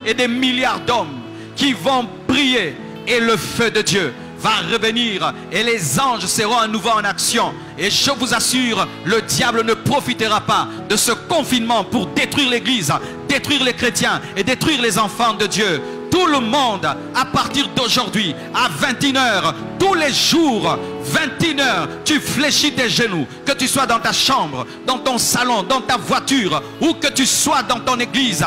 et des milliards d'hommes qui vont prier et le feu de Dieu va revenir et les anges seront à nouveau en action. Et je vous assure, le diable ne profitera pas de ce confinement pour détruire l'église, détruire les chrétiens et détruire les enfants de Dieu. Tout le monde, à partir d'aujourd'hui, à 21h, tous les jours, 21h, tu fléchis tes genoux. Que tu sois dans ta chambre, dans ton salon, dans ta voiture, ou que tu sois dans ton église,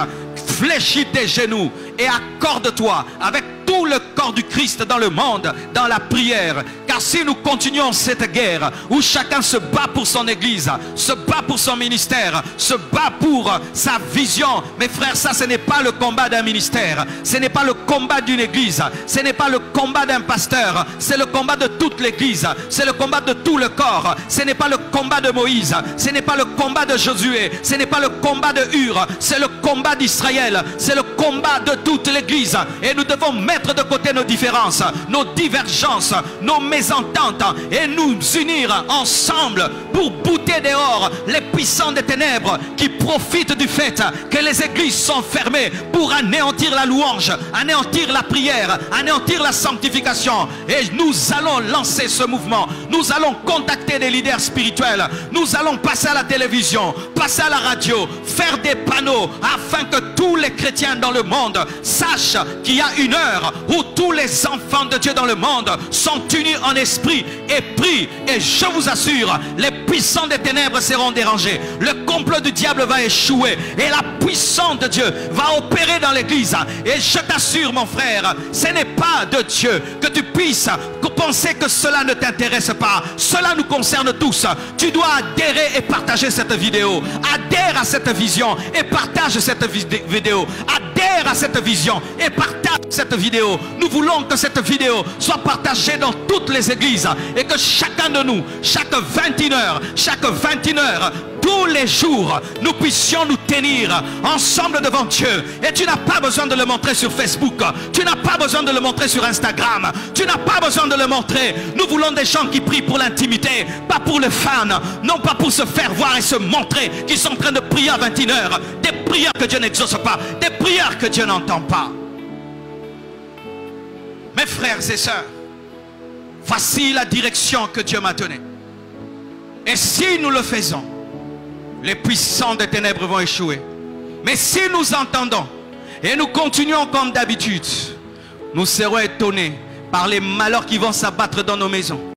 fléchis tes genoux et accorde-toi avec tout le corps du Christ dans le monde, dans la prière. Car si nous continuons cette guerre où chacun se bat pour son église, se bat pour son ministère, se bat pour sa vision, mes frères, ça ce n'est pas le combat d'un ministère, ce n'est pas le combat d'une église, ce n'est pas le combat d'un pasteur, c'est le combat de toute l'église, c'est le combat de tout le corps. Ce n'est pas le combat de Moïse, ce n'est pas le combat de Josué, ce n'est pas le combat de Hur, c'est le combat d'Israël, c'est le combat de toute l'église. Et nous devons mettre de côté nos différences, nos divergences, nos mésententes et nous unir ensemble pour bouter dehors les puissants des ténèbres qui profitent du fait que les églises sont fermées pour anéantir la louange, anéantir la prière, anéantir la sanctification. Et nous allons lancer ce mouvement, nous allons contacter des leaders spirituels, nous allons passer à la télévision, passer à la radio, faire des panneaux afin que tous les chrétiens dans le monde sachent qu'il y a une heure où tous les enfants de Dieu dans le monde sont unis en esprit et prient. Et je vous assure, les puissants des ténèbres seront dérangés, le complot du diable va échouer et la puissance de Dieu va opérer dans l'église. Et je t'assure mon frère, ce n'est pas de Dieu que tu puisses penser que cela ne t'intéresse pas. Cela nous concerne tous. Tu dois adhérer et partager cette vidéo. Adhère à cette vision et partage cette vidéo. Adhère à cette vision et partage cette vidéo. Nous voulons que cette vidéo soit partagée dans toutes les églises et que chacun de nous, chaque 21h, tous les jours, nous puissions nous tenir ensemble devant Dieu. Et tu n'as pas besoin de le montrer sur Facebook, tu n'as pas besoin de le montrer sur Instagram, tu n'as pas besoin de le montrer. Nous voulons des gens qui prient pour l'intimité, pas pour le fan, non pas pour se faire voir et se montrer qu'ils sont en train de prier à 21h. Des prières que Dieu n'exauce pas, des prières que Dieu n'entend pas. Mes frères et sœurs, voici la direction que Dieu m'a donnée. Et si nous le faisons, les puissants des ténèbres vont échouer. Mais si nous entendons et nous continuons comme d'habitude, nous serons étonnés par les malheurs qui vont s'abattre dans nos maisons.